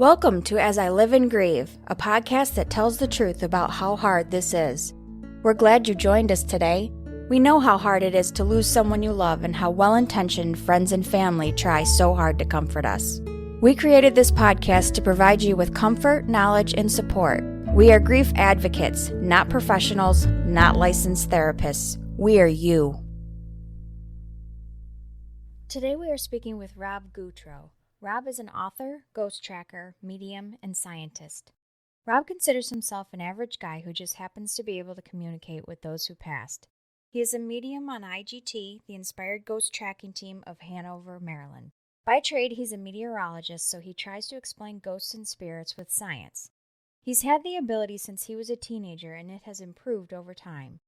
Welcome to As I Live and Grieve, a podcast that tells the truth about how hard this is. We're glad you joined us today. We know how hard it is to lose someone you love and how well-intentioned friends and family try so hard to comfort us. We created this podcast to provide you with comfort, knowledge, and support. We are grief advocates, not professionals, not licensed therapists. We are you. Today we are speaking with Rob Gutro. Rob is an author, ghost tracker, medium, and scientist. Rob considers himself an average guy who just happens to be able to communicate with those who passed. He is a medium on IGT, the Inspired Ghost Tracking Team of Hanover, Maryland. By trade, he's a meteorologist, so he tries to explain ghosts and spirits with science. He's had the ability since he was a teenager, and it has improved over time.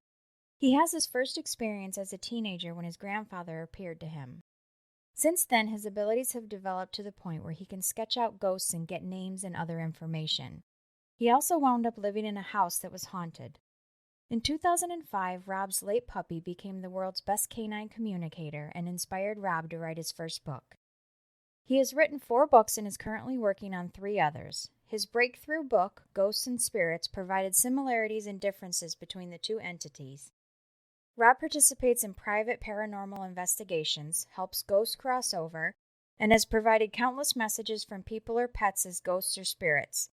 He has his first experience as a teenager when his grandfather appeared to him. Since then, his abilities have developed to the point where he can sketch out ghosts and get names and other information. He also wound up living in a house that was haunted. In 2005, Rob's late puppy became the world's best canine communicator and inspired Rob to write his first book. He has written 4 books and is currently working on 3 others. His breakthrough book, Ghosts and Spirits, provided similarities and differences between the 2 entities. Rob participates in private paranormal investigations, helps ghosts cross over, and has provided countless messages from people or pets as ghosts or spirits.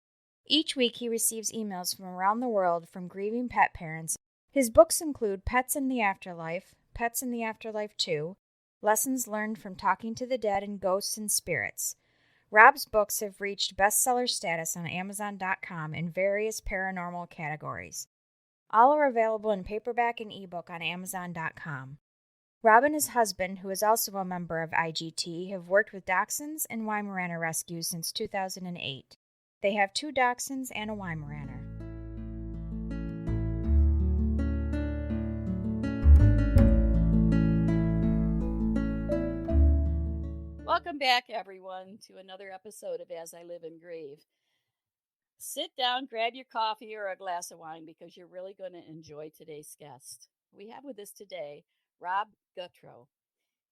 Each week he receives emails from around the world from grieving pet parents. His books include Pets in the Afterlife, Pets in the Afterlife 2, Lessons Learned from Talking to the Dead, and Ghosts and Spirits. Rob's books have reached bestseller status on Amazon.com in various paranormal categories. All are available in paperback and ebook on Amazon.com. Rob and his husband, who is also a member of IGT, have worked with dachshunds and Weimaraner rescues since 2008. They have 2 dachshunds and a Weimaraner. Welcome back, everyone, to another episode of As I Live and Grieve. Sit down, grab your coffee or a glass of wine because you're really going to enjoy today's guest. We have with us today Rob Gutro.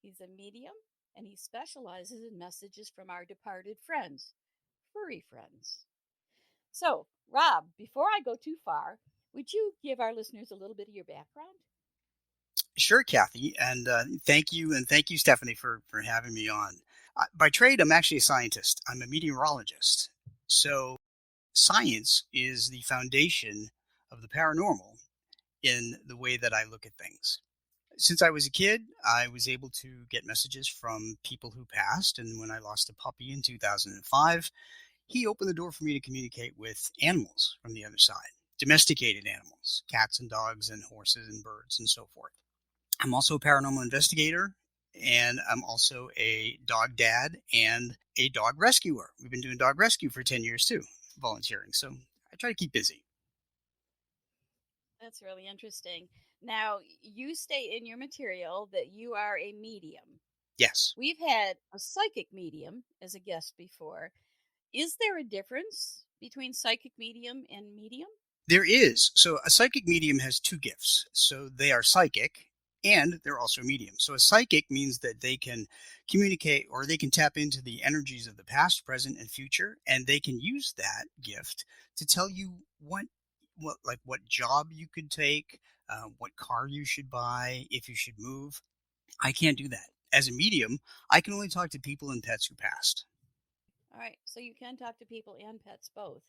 He's a medium and he specializes in messages from our departed friends, Furry Friends. So, Rob, before I go too far, would you give our listeners a little bit of your background? Sure, Kathy, and thank you, Stephanie, for having me on. By trade, I'm actually a scientist. I'm a meteorologist. So science is the foundation of the paranormal in the way that I look at things. Since I was a kid, I was able to get messages from people who passed, and when I lost a puppy in 2005, he opened the door for me to communicate with animals from the other side, domesticated animals, cats and dogs and horses and birds and so forth. I'm also a paranormal investigator, and I'm also a dog dad and a dog rescuer. We've been doing dog rescue for 10 years too, volunteering. So I try to keep busy. That's really interesting. Now, you state in your material that you are a medium. Yes. We've had a psychic medium as a guest before. Is there a difference between psychic medium and medium? There is. So a psychic medium has 2 gifts. So they are psychic and they're also medium. So a psychic means that they can communicate or they can tap into the energies of the past, present, and future, and they can use that gift to tell you what job you could take, what car you should buy, if you should move. I can't do that. As a medium, I can only talk to people and pets who passed. All right, so you can talk to people and pets both.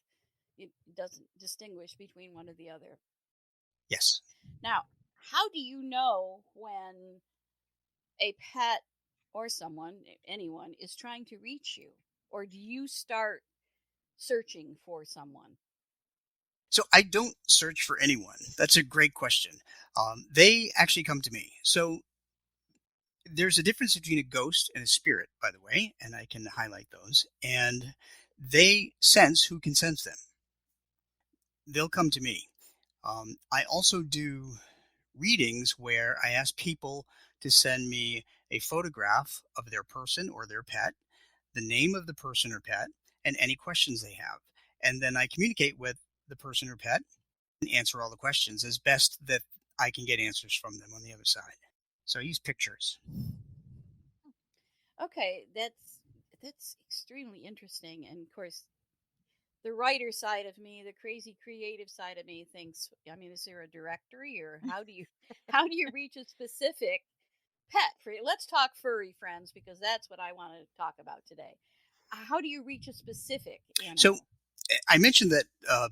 It doesn't distinguish between one or the other. Yes. Now, how do you know when a pet or anyone, is trying to reach you? Or do you start searching for someone? So I don't search for anyone. That's a great question. They actually come to me. So there's a difference between a ghost and a spirit, by the way, and I can highlight those. And they sense who can sense them. They'll come to me. I also do readings where I ask people to send me a photograph of their person or their pet, the name of the person or pet, and any questions they have. And then I communicate with the person or pet and answer all the questions as best that I can get answers from them on the other side. So I use pictures. Okay, that's extremely interesting, and of course, the writer side of me, the crazy creative side of me thinks, I mean, is there a directory, or how do you reach a specific pet? For let's talk furry friends, because that's what I want to talk about today. How do you reach a specific So animal? I mentioned that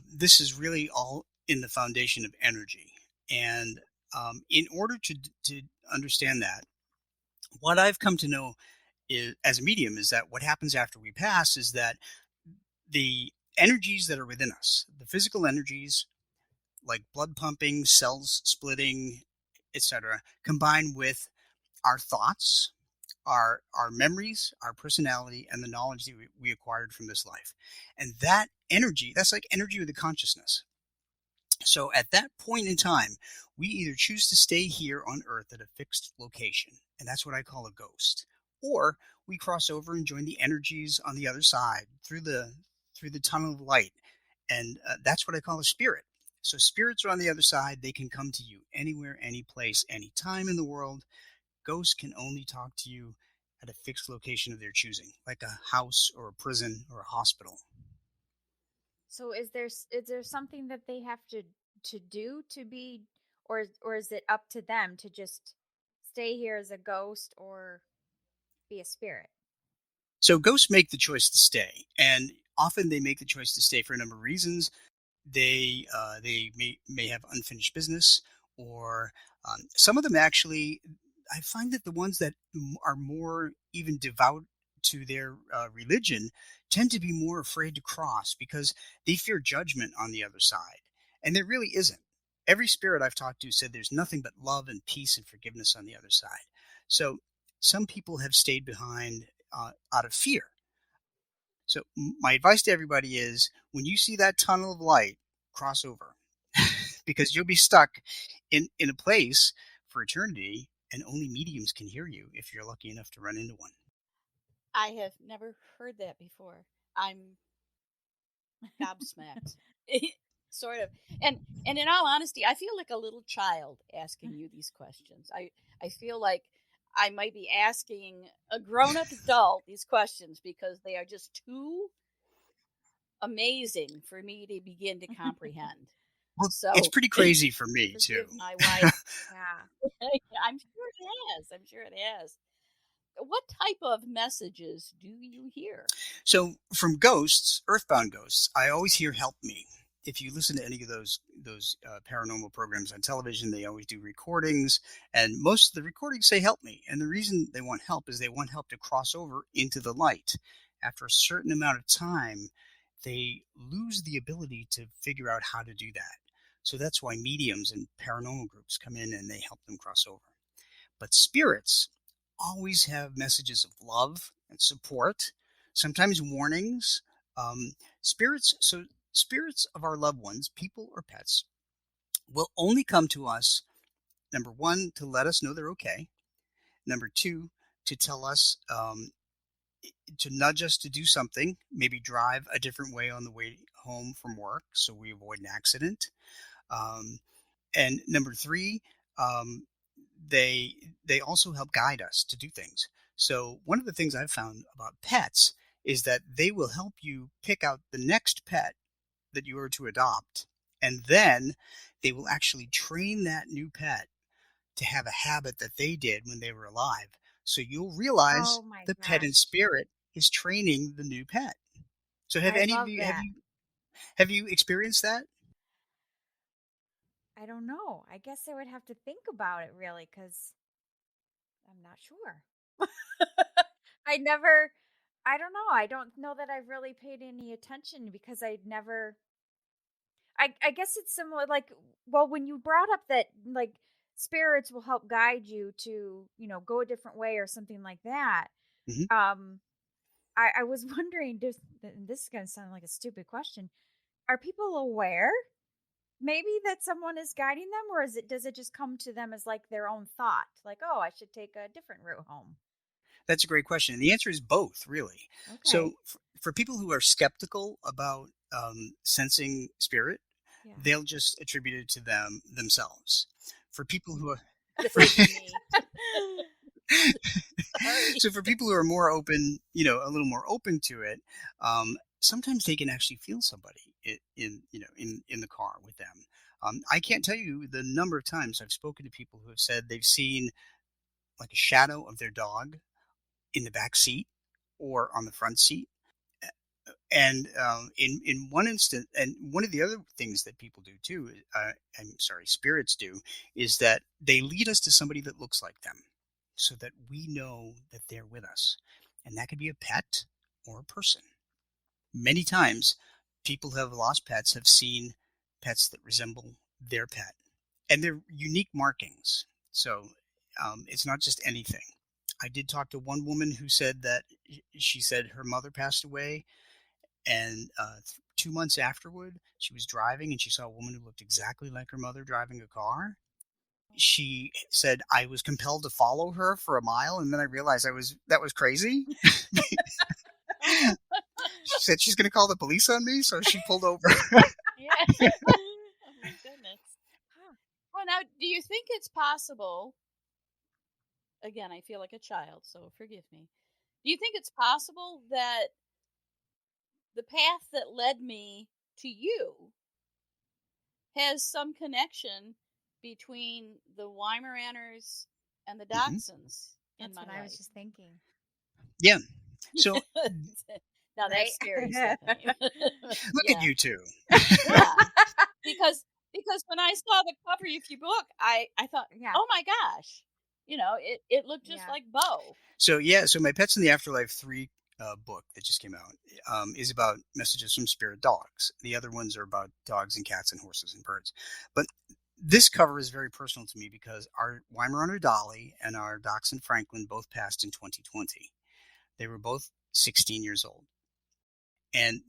this is really all in the foundation of energy. And in order to understand that, what I've come to know is, as a medium, is that what happens after we pass is that the energies that are within us, the physical energies like blood pumping, cells splitting, etc., combine with our thoughts, our memories, our personality, and the knowledge that we acquired from this life. And that energy, that's like energy with a consciousness. So at that point in time, we either choose to stay here on Earth at a fixed location, and that's what I call a ghost, or we cross over and join the energies on the other side through the tunnel of light, and that's what I call a spirit. So spirits are on the other side. They can come to you anywhere, any place, any time in the world. Ghosts can only talk to you at a fixed location of their choosing, like a house or a prison or a hospital. So is there something that they have to do to be, or is it up to them to just stay here as a ghost or be a spirit? So ghosts make the choice to stay, and often they make the choice to stay for a number of reasons. They may have unfinished business, or some of them actually. I find that the ones that are more even devout to their religion tend to be more afraid to cross because they fear judgment on the other side, and there really isn't. Every spirit I've talked to said there's nothing but love and peace and forgiveness on the other side. So some people have stayed behind out of fear. So my advice to everybody is when you see that tunnel of light, cross over because you'll be stuck in a place for eternity and only mediums can hear you if you're lucky enough to run into one. I have never heard that before. I'm gobsmacked. Sort of. And in all honesty, I feel like a little child asking you these questions. I feel like I might be asking a grown-up adult these questions because they are just too amazing for me to begin to comprehend. Well, it's So pretty crazy for me too. forgive my wife. Yeah. I'm sure it has. I'm sure it has. What type of messages do you hear? So from ghosts, earthbound ghosts, I always hear "help me." If you listen to any of those paranormal programs on television, they always do recordings, and most of the recordings say "help me." And the reason they want help is they want help to cross over into the light. After a certain amount of time, they lose the ability to figure out how to do that. So that's why mediums and paranormal groups come in and they help them cross over. But spirits always have messages of love and support, sometimes warnings. Um, spirits of our loved ones, people or pets, will only come to us, number one, to let us know they're okay. Number two, to tell us, to nudge us to do something, maybe drive a different way on the way home from work so we avoid an accident. Um, and number three, um, they they also help guide us to do things. So one of the things I've found about pets is that they will help you pick out the next pet that you are to adopt, and then they will actually train that new pet to have a habit that they did when they were alive. So you'll realize Oh my the pet in gosh. spirit is training the new pet. So have I any of love you that. have you experienced that? I don't know. I guess I would have to think about it really cuz I'm not sure. I never I don't know. I don't know that I've really paid any attention because I'd never I guess it's similar like well when you brought up that like spirits will help guide you to, go a different way or something like that. Hmm. Um I was wondering this is going to sound like a stupid question. Are people aware maybe that someone is guiding them or does it just come to them as like their own thought? Like, "Oh, I should take a different route home." That's a great question. And the answer is both, really. So, Okay. for people who are skeptical about sensing spirit, Yeah. they'll just attribute it to themselves. For people who are That for, would be me. Sorry. so for people who are more open, a little more open to it, sometimes they can actually feel somebody in the car with them. I can't tell you the number of times I've spoken to people who have said they've seen like a shadow of their dog in the back seat or on the front seat. And in one instant, and one of the other things that people do too, I'm sorry, spirits do, is that they lead us to somebody that looks like them, so that we know that they're with us, and that could be a pet or a person. Many times, people who have lost pets have seen pets that resemble their pet, and they're unique markings. So it's not just anything. I did talk to one woman who said that she said her mother passed away, and 2 months afterward, she was driving and she saw a woman who looked exactly like her mother driving a car. She said I was compelled to follow her for a mile, and then I realized that was crazy. She said she's going to call the police on me, so she pulled over. Yeah. Oh my goodness. Huh. Well, now, do you think it's possible? Again, I feel like a child, so forgive me. Do you think it's possible that the path that led me to you has some connection between the Weimaraners and the Hmm. Dachshunds in That's my what I was life? just thinking. Yeah. So Now Right? that's scary, Stephanie. look at Yeah, you two. yeah. Because when I saw the cover of your book, I thought, Yeah. oh my gosh, it looked just Yeah. like Bo. So yeah, so my Pets in the Afterlife 3 book that just came out is about messages from spirit dogs. The other ones are about dogs and cats and horses and birds. But this cover is very personal to me because our Weimaraner Dolly and our Dachshund Franklin both passed in 2020. They were both 16 years old, and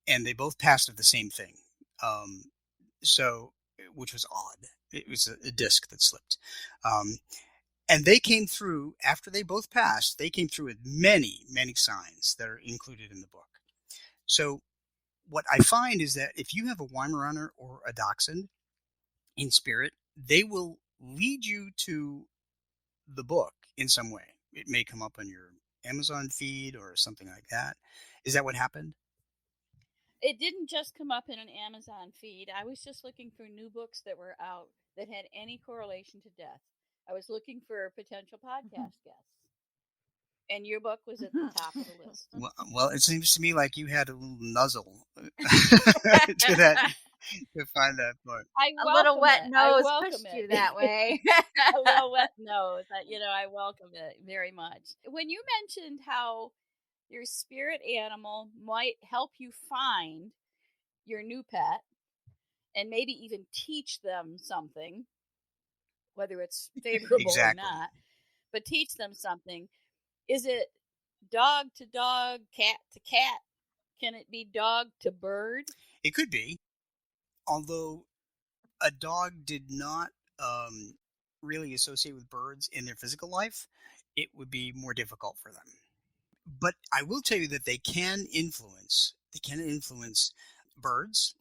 they both passed of the same thing. Um, so, which was odd. It was a disc that slipped. Um, and they came through after they both passed. They came through with many, many signs that are included in the book. So, what I find is that if you have a Weimaraner or a Dachshund in spirit, they will lead you to the book in some way. It may come up on your Amazon feed or something like that. Is that what happened? It didn't just come up in an Amazon feed. I was just looking for new books that were out that had any correlation to death. I was looking for potential podcast guests, and your book was at the top of the list. Well, it seems to me like you had a little nuzzle to that to find that book. I A little welcome wet it. I nose welcome pushed you that it. way. A little wet nose. I welcome it very much. When you mentioned how your spirit animal might help you find your new pet and maybe even teach them something, whether it's favorable or Exactly. not, but teach them something. Is it dog to dog, cat to cat? Can it be dog to bird? It could be, although a dog did not really associate with birds in their physical life, it would be more difficult for them. But I will tell you that they can influence. They can influence birds,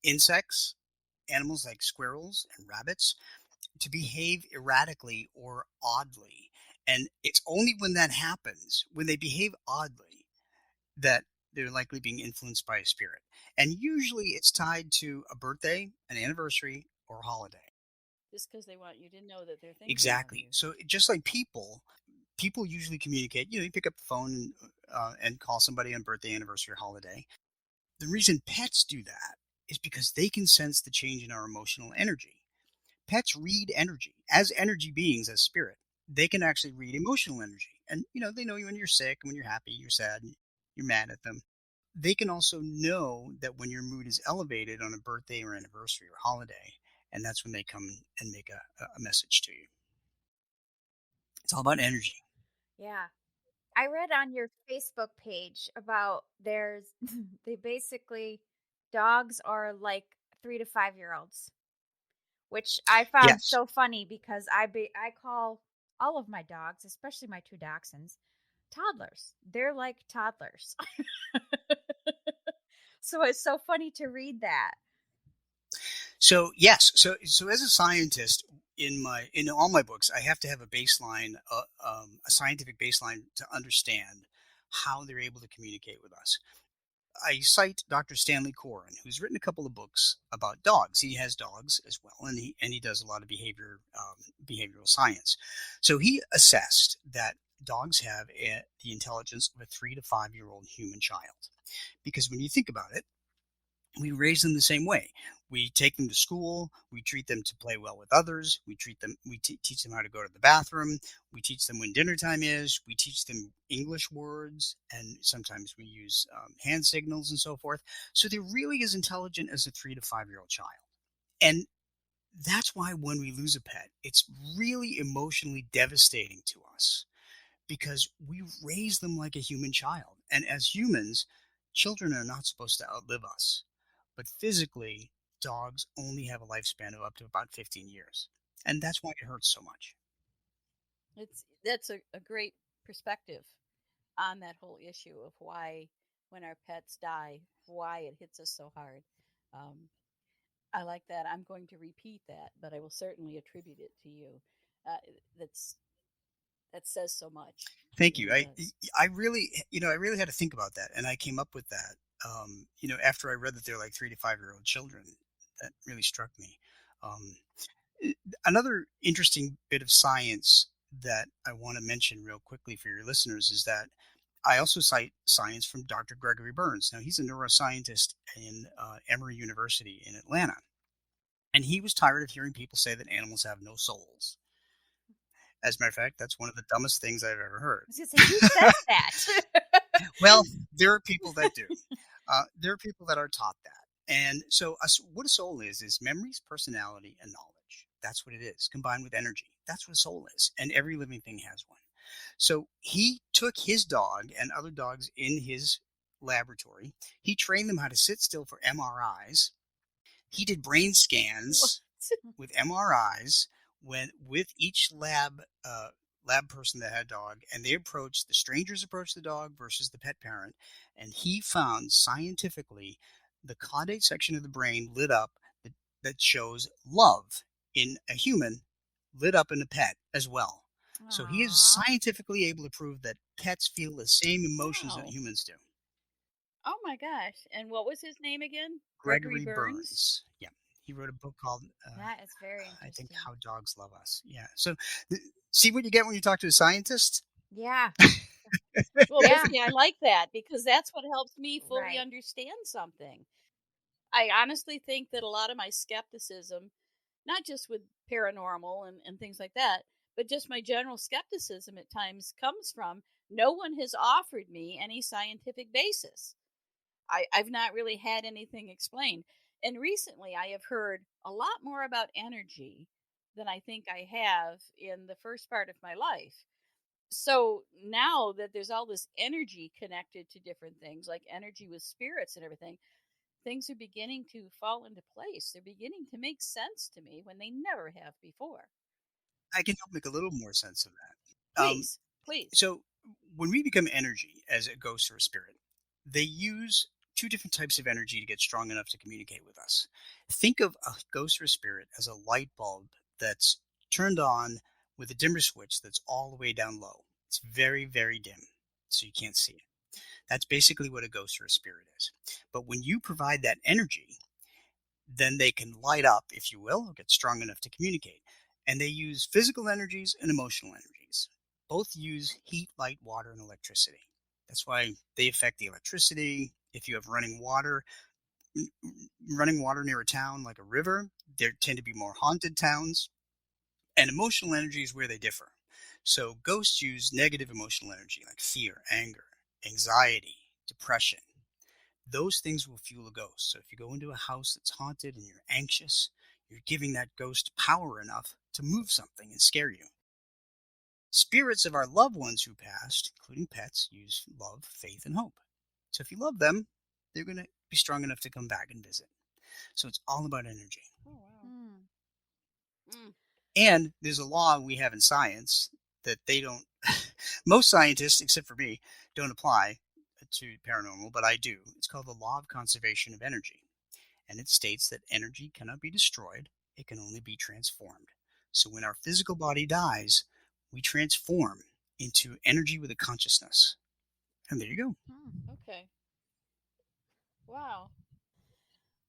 insects, animals like squirrels and rabbits to behave erratically or oddly. And it's only when that happens, when they behave oddly, that they're likely being influenced by a spirit. And usually it's tied to a birthday, an anniversary, or a holiday. Just because they want you to know that they're thinking of Exactly. you. So just like people usually communicate. You pick up the phone and call somebody on birthday, anniversary, or holiday. The reason pets do that is because they can sense the change in our emotional energy. Pets read energy as energy beings, as spirit. They can actually read emotional energy, and they know you when you're sick, when you're happy, you're sad, you're mad at them. They can also know that when your mood is elevated on a birthday or anniversary or holiday, and that's when they come and make a message to you. It's all about energy. Yeah. I read on your Facebook page about they basically, dogs are like 3 to 5 year olds, which I found Yes. so funny because I call all of my dogs, especially my two dachshunds, toddlers. They're like toddlers. So it's so funny to read that. So yes. So as a scientist, in all my books, I have to have a baseline, a scientific baseline to understand how they're able to communicate with us. I cite Dr. Stanley Coren, who's written a couple of books about dogs. He has dogs as well, and he does a lot of behavioral science. So he assessed that dogs have the intelligence of a 3 to 5 year old human child. Because when you think about it, we raise them the same way. We take them to school. We treat them to play well with others. We treat them. We teach them how to go to the bathroom. We teach them when dinner time is. We teach them English words, and sometimes we use hand signals and so forth. So they're really as intelligent as a 3 to 5 year old child. And that's why when we lose a pet, it's really emotionally devastating to us because we raise them like a human child. And as humans, children are not supposed to outlive us. But physically, dogs only have a lifespan of up to about 15 years. And that's why it hurts so much. That's a great perspective on that whole issue of why, when our pets die, why it hits us so hard. Um, I like that. I'm going to repeat that, but I will certainly attribute it to you. Uh, that's that says so much. It Thank you. really does. I really, I really had to think about that. And I came up with that, after I read that they're like 3 to 5 year old children. That really struck me. Um, Another interesting bit of science that I want to mention real quickly for your listeners is that I also cite science from Dr. Gregory Burns. Now, he's a neuroscientist in Emory University in Atlanta. And he was tired of hearing people say that animals have no souls. As a matter of fact, that's one of the dumbest things I've ever heard. I was going to say, who says that? Well, there are people that do. There are people that are taught that. And so, what a soul is memories, personality, and knowledge. That's what it is, combined with energy. That's what a soul is. And every living thing has one. So, he took his dog and other dogs in his laboratory. He trained them how to sit still for MRIs. He did brain scans with MRIs with each lab person that had a dog, and the strangers approached the dog versus the pet parent, and he found scientifically the caudate section of the brain lit up that shows love in a human lit up in a pet as well. So he is Aw. scientifically able to prove that pets feel the same emotions that Wow. humans do. Oh my gosh. And what was his name again? Gregory Gregory Burns? Burns. Yeah. He wrote a book called, That is very I think, interesting. How Dogs Love Us. Yeah. So, see what you get when you talk to a scientist? Yeah. Well, but Yeah. see, I like that because that's what helps me fully Right. understand something. I honestly think that a lot of my skepticism, not just with paranormal and things like that, but just my general skepticism at times comes from no one has offered me any scientific basis. I've not really had anything explained. And recently I have heard a lot more about energy than I think I have in the first part of my life. So now that there's all this energy connected to different things, like energy with spirits and everything, things are beginning to fall into place. They're beginning to make sense to me when they never have before. I can help make a little more sense of that. Please, please. So, when we become energy as a ghost or a spirit, they use two different types of energy to get strong enough to communicate with us. Think of a ghost or a spirit as a light bulb that's turned on with a dimmer switch that's all the way down low. It's very, very dim, so you can't see it. That's basically what a ghost or a spirit is. But when you provide that energy, then they can light up, if you will, or get strong enough to communicate. And they use physical energies and emotional energies. Both use heat, light, water, and electricity. That's why they affect the electricity. If you have running water near a town like a river, there tend to be more haunted towns. And emotional energy is where they differ. So ghosts use negative emotional energy like fear, anger, anxiety, depression. Those things will fuel a ghost. So if you go into a house that's haunted and you're anxious, you're giving that ghost power enough to move something and scare you. Spirits of our loved ones who passed, including pets, use love, faith, and hope. So if you love them, they're going to be strong enough to come back and visit. So it's all about energy. Oh, wow. Hmm. Mm. And there's a law we have in science that they don't, most scientists, except for me, don't apply to paranormal, but I do. It's called the law of conservation of energy. And it states that energy cannot be destroyed, it can only be transformed. So when our physical body dies, we transform into energy with a consciousness. And there you go. Hmm. Okay. Wow.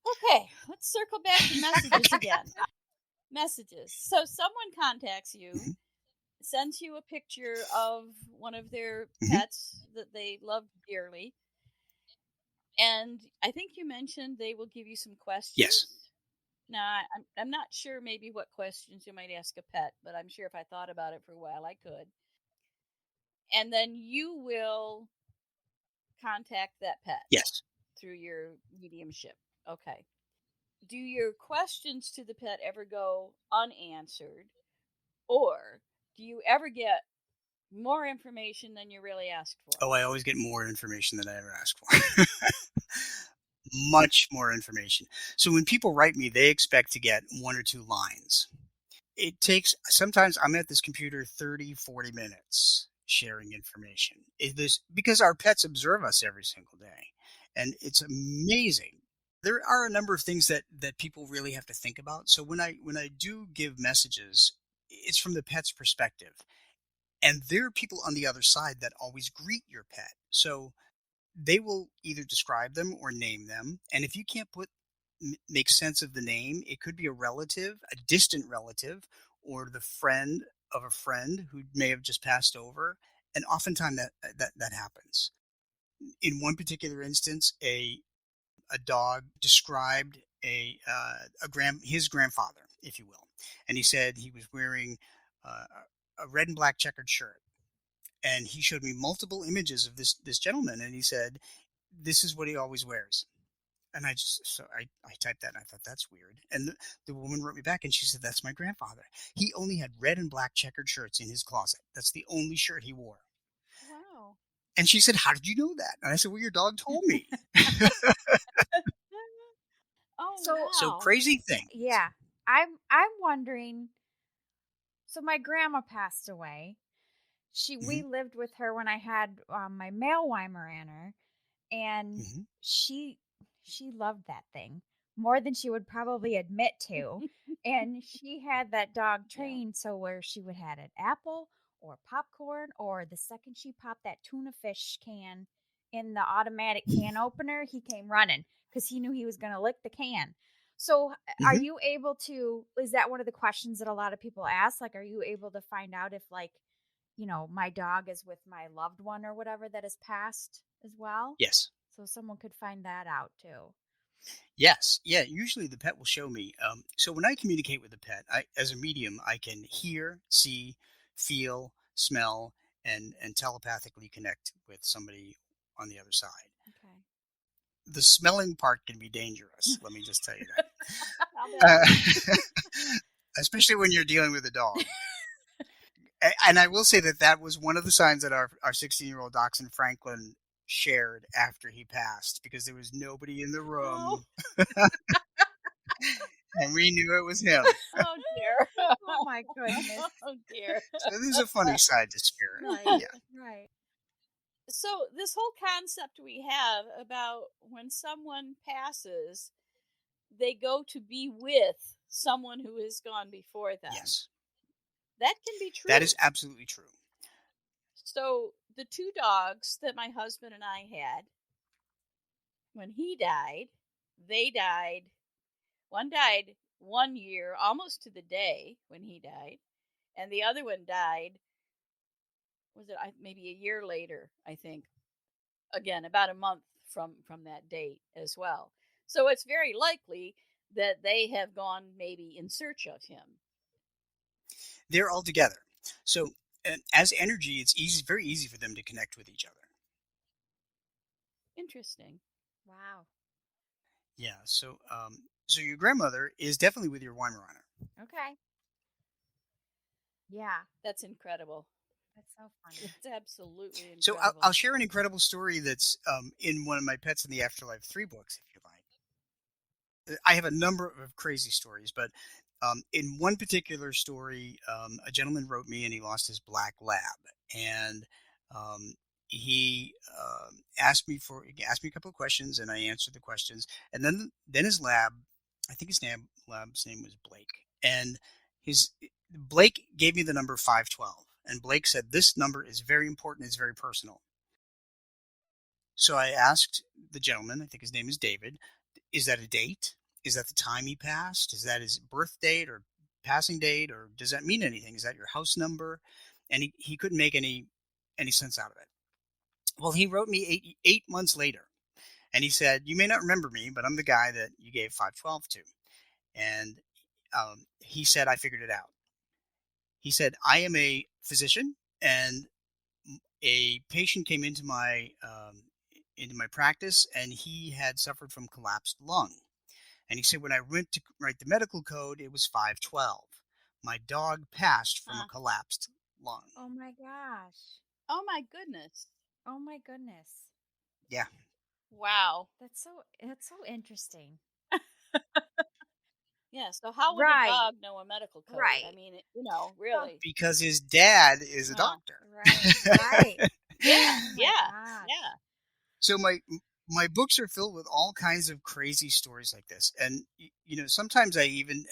Okay, let's circle back to messages again. Messages. So someone contacts you, Hmm. sends you a picture of one of their Hmm. pets that they love dearly, and I think you mentioned they will give you some Yes. questions. Now, I'm not sure maybe what questions you might ask a pet, but I'm sure if I thought about it for a while, I could. And then you will contact that pet Yes. through your mediumship. Okay. Do your questions to the pet ever go unanswered? Or do you ever get more information than you really asked for? Oh, I always get more information than I ever ask for. Much more information. So when people write me, they expect to get 1 or 2 lines. It takes, sometimes I'm at this computer 30, 40 minutes sharing information. It is because our pets observe us every single day. And it's amazing. There are a number of things that people really have to think about. So when I do give messages, it's from the pet's perspective. And there are people on the other side that always greet your pet. So they will either describe them or name them. And if you can't make sense of the name, it could be a relative, a distant relative, or the friend of a friend who may have just passed over. And oftentimes that happens. In one particular instance, a dog described his grandfather, if you will, and he said he was wearing a red and black checkered shirt, and he showed me multiple images of this gentleman, and he said this is what he always wears. And I typed that and I thought that's weird. And the woman wrote me back and she said that's my grandfather. He only had red and black checkered shirts in his closet. That's the only shirt he wore. Wow. And she said, "How did you know that?" And I said, "Well, your dog told me." Oh, So, So wow. crazy things. yeah, I'm wondering. So my grandma passed away. Hmm. We lived with her when I had my male Weimaraner, and Hmm. she she loved that thing more than she would probably admit to. And she had that dog Yeah. trained so where she would had an apple or popcorn, or the second she popped that tuna fish can in the automatic can opener, he came running because he knew he was going to lick the can. So are Hmm. you able to, is that one of the questions that a lot of people ask, like, are you able to find out if, like, my dog is with my loved one or whatever that has passed as well? Yes. So someone could find that out too. Yes. Yeah. Usually the pet will show me. So when I communicate with the pet, as a medium, I can hear, see, feel, smell, and telepathically connect with somebody on the other side. Okay. The smelling part can be dangerous. Let me just tell you I'll bet. that, especially when you're dealing with a dog. And I will say that was one of the signs that our 16-year-old dachshund Franklin shared after he passed because there was nobody in the Oh, room, and we knew it was him. oh dear. Oh my goodness. Oh dear. So there's a funny side to spirit. Right. Yeah. Right. So, this whole concept we have about when someone passes, they go to be with someone who has gone before them. Yes. That can be That is true. absolutely true. So, the two dogs that my husband and I had, when he died, they died. One died 1 year, almost to the day when he died, and the other one died, was it maybe a year later, I think. Again, about a month from that date as well. So it's very likely that they have gone maybe in search of him. They're all together. So as energy, it's very easy for them to connect with each other. Interesting. Wow. Yeah. So your grandmother is definitely with your Weimaraner. Okay. Yeah. That's incredible. That's so funny. It's absolutely So I'll incredible. share an incredible story that's in one of my Pets in the Afterlife 3 books, if you like. I have a number of crazy stories, but in one particular story, a gentleman wrote me and he lost his black lab, and um, he he asked me a couple of questions, and I answered the questions, and then his lab, I think lab's name was Blake, and his Blake gave me the number 512, and Blake said this number is very important, it's very personal. So I asked the gentleman, I think his name is David, is that a date? Is that the time he passed? Is that his birth date or passing date? Or does that mean anything? Is that your house number? And he couldn't make any sense out of it. Well, he wrote me 8 months later, and he said, "You may not remember me, but I'm the guy that you gave 512 to." And he said, "I figured it out." He said, "I am a physician, and a patient came into my practice, and he had suffered from collapsed lung. And he said, when I went to write the medical code, it was 512. My dog passed from a Huh. collapsed lung." Oh my gosh. Oh my goodness. Oh my goodness. Yeah. Wow. That's so interesting. Yeah. So how would a Right. dog know a medical code? I Right. mean, Well, really. Because his dad is a Huh. doctor. right. Right. Yeah. Oh my Yeah. gosh. Yeah. So my books are filled with all kinds of crazy stories like this. And sometimes I even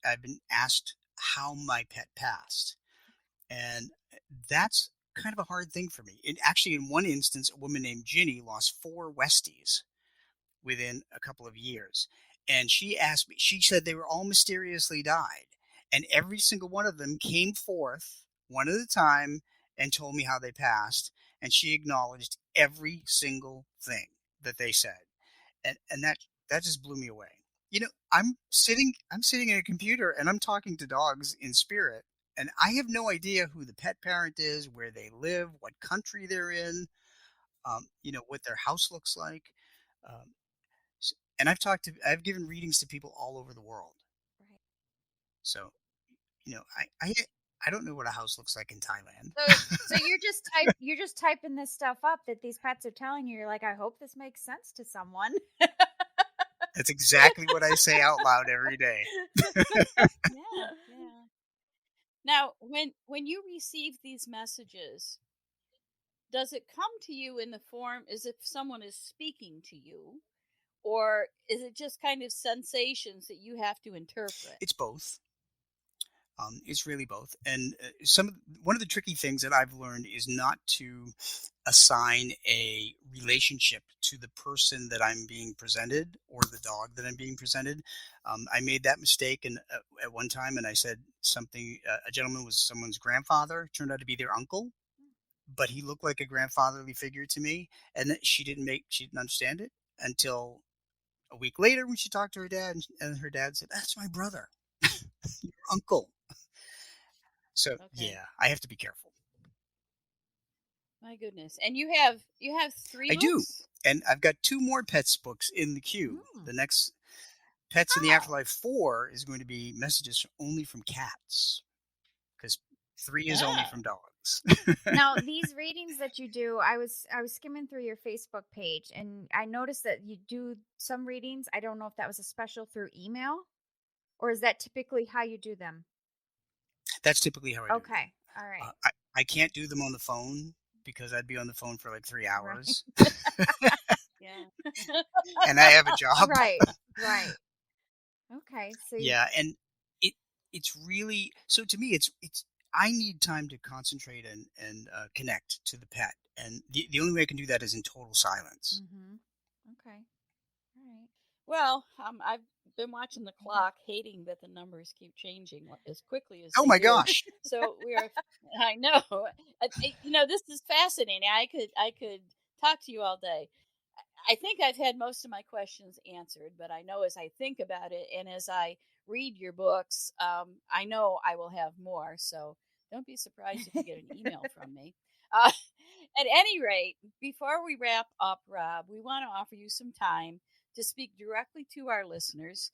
I've been asked how my pet passed. And that's kind of a hard thing for me. Actually, in one instance, a woman named Ginny lost 4 Westies within a couple of years. And she asked me, she said they were all mysteriously died. And every single one of them came forth one at a time and told me how they passed. And she acknowledged every single thing that they said. And that just blew me away. I'm sitting at a computer and I'm talking to dogs in spirit, and I have no idea who the pet parent is, where they live, what country they're in, what their house looks like. Um, and I've given readings to people all over the world. Right. So, I don't know what a house looks like in Thailand. So you're just typing this stuff up that these pets are telling you. You're like, I hope this makes sense to someone. That's exactly what I say out loud every day. Yeah. Yeah. Now, when you receive these messages, does it come to you in the form as if someone is speaking to you, or is it just kind of sensations that you have to interpret? It's both. It's really both. And one of the tricky things that I've learned is not to assign a relationship to the person that I'm being presented or the dog that I'm being presented. I made that mistake at one time, and I said something. A gentleman was someone's grandfather. Turned out to be their uncle, but he looked like a grandfatherly figure to me, and she didn't understand it until a week later when she talked to her dad, and her dad said, "That's my brother, your uncle." So Okay. yeah, I have to be careful. My goodness. And you have 3 I do, books? and I've got 2 more pets books in the queue. Hmm. The next Pets in the Oh. Afterlife 4 is going to be messages only from cats, because 3 is only Oh. from dogs. Now, these readings that you do, I was skimming through your Facebook page and I noticed that you do some readings. I don't know if that was a special through email or is that typically how you do them? That's typically how I do them. Okay. All right. I can't do them on the phone because I'd be on the phone for like 3 Right. hours, Yeah. and I have a job. Right. Right. Okay. So Yeah, and it it's really, so to me it's I need time to concentrate and connect to the pet, and the only way I can do that is in total silence. mhm. Okay. All right. Well, I've been watching the clock, hating that the numbers keep changing as quickly as Oh they my do. gosh. So we are. I know. This is fascinating. I could talk to you all day. I think I've had most of my questions answered, but I know as I think about it and as I read your books, I know I will have more. So don't be surprised if you get an email from me. Uh, at any rate, before we wrap up, Rob, we want to offer you some time to speak directly to our listeners.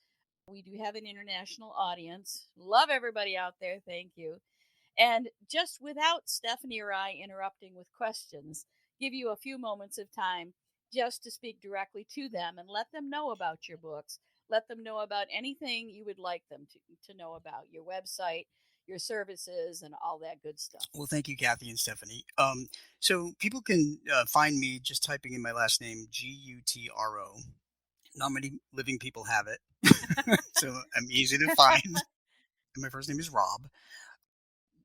We do have an international audience. Love everybody out there. Thank you. And just without Stephanie or I interrupting with questions, give you a few moments of time just to speak directly to them and let them know about your books. Let them know about anything you would like them to know about your website, your services, and all that good stuff. Well, thank you, Kathy and Stephanie. So people can find me just typing in my last name, Gutro. Not many living people have it, so I'm easy to find. And my first name is Rob.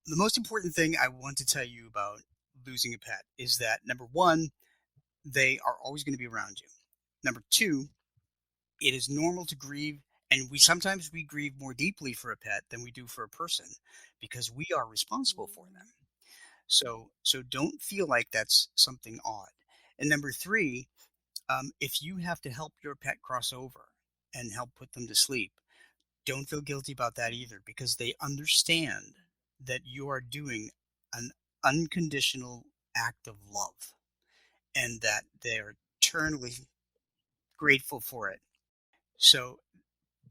The most important thing I want to tell you about losing a pet is that, number one, they are always going to be around you. Number two, it is normal to grieve, and sometimes we grieve more deeply for a pet than we do for a person because we are responsible for them. Mm. So don't feel like that's something odd. And number three, if you have to help your pet cross over and help put them to sleep, don't feel guilty about that either, because they understand that you are doing an unconditional act of love and that they're eternally grateful for it. So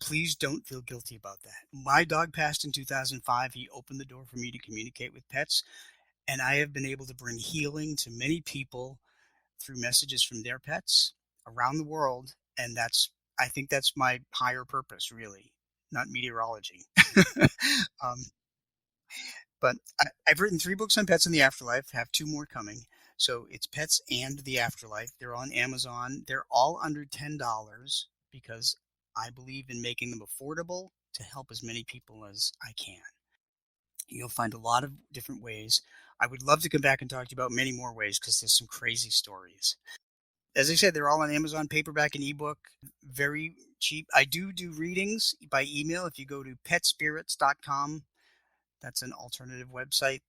please don't feel guilty about that. My dog passed in 2005. He opened the door for me to communicate with pets, and I have been able to bring healing to many people through messages from their pets around the world. And I think that's my higher purpose, really, not meteorology. um, but I've written 3 books on pets in the afterlife, have 2 more coming. So it's Pets and the Afterlife. They're on Amazon. They're all under $10 because I believe in making them affordable to help as many people as I can. You'll find a lot of different ways. I would love to come back and talk to you about many more ways because there's some crazy stories. As I said, they're all on Amazon, paperback and ebook, very cheap. I do readings by email. If you go to petspirits.com, that's an alternative website.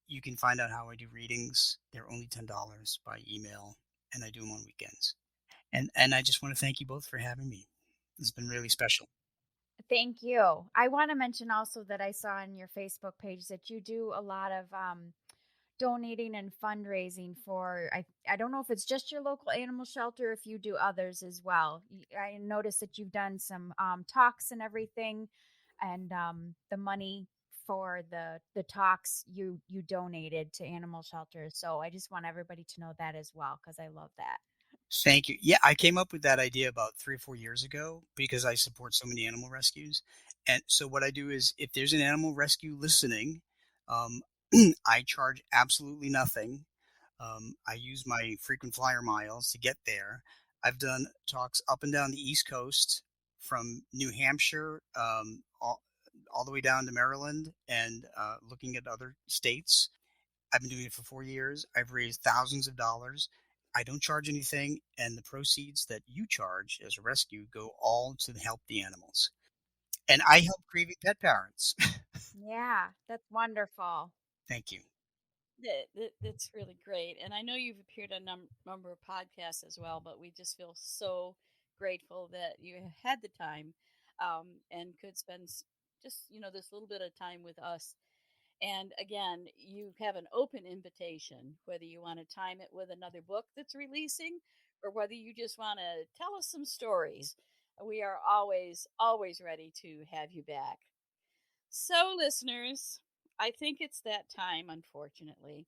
You can find out how I do readings. They're only $10 by email, and I do them on weekends. And I just want to thank you both for having me. It's been really special. Thank you. I want to mention also that I saw on your Facebook page that you do a lot of donating and fundraising for, I don't know if it's just your local animal shelter, if you do others as well. I noticed that you've done some talks and everything, and the money for the talks you donated to animal shelters. So I just want everybody to know that as well, because I love that. Thank you. Yeah, I came up with that idea about 3 or 4 years ago because I support so many animal rescues. And so what I do is, if there's an animal rescue listening, um, I charge absolutely nothing. I use my frequent flyer miles to get there. I've done talks up and down the East Coast, from New Hampshire all the way down to Maryland, and looking at other states. I've been doing it for 4 years. I've raised thousands of dollars. I don't charge anything, and the proceeds that you charge as a rescue go all to help the animals. And I help grieving pet parents. Yeah, that's wonderful. Thank you. That's really great. And I know you've appeared on a number of podcasts as well, but we just feel so grateful that you had the time and could spend just, this little bit of time with us. And again, you have an open invitation, whether you want to time it with another book that's releasing or whether you just want to tell us some stories. We are always, always ready to have you back. So, listeners, I think it's that time, unfortunately.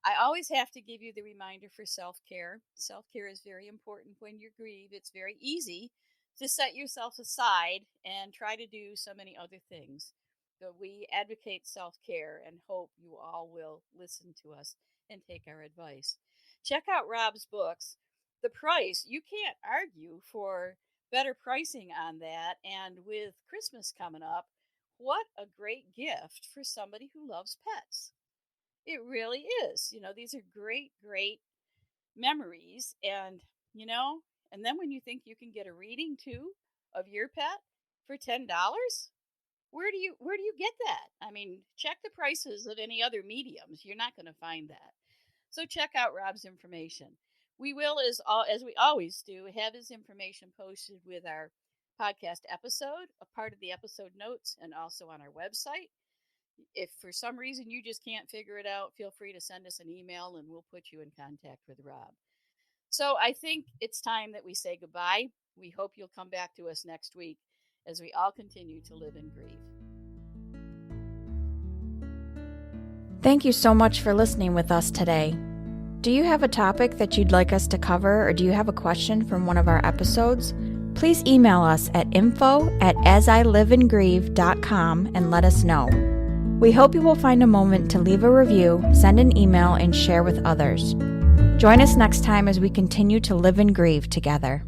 I always have to give you the reminder for self care. Self care is very important when you grieve. It's very easy to set yourself aside and try to do so many other things. So we advocate self care and hope you all will listen to us and take our advice. Check out Rob's books. The price, you can't argue for better pricing on that. And with Christmas coming up, what a great gift for somebody who loves pets. It really is. These are great, great memories. And then when you think you can get a reading too of your pet for $10, where do you get that? I mean, check the prices of any other mediums. You're not going to find that. So check out Rob's information. We will, as we always do, have his information posted with our podcast episode, a part of the episode notes, and also on our website. If for some reason you just can't figure it out, feel free to send us an email and we'll put you in contact with Rob. So I think it's time that we say goodbye. We hope you'll come back to us next week as we all continue to live and grieve. Thank you so much for listening with us today. Do you have a topic that you'd like us to cover, or do you have a question from one of our episodes? Please email us at info@asiliveandgrieve.com and let us know. We hope you will find a moment to leave a review, send an email, and share with others. Join us next time as we continue to live and grieve together.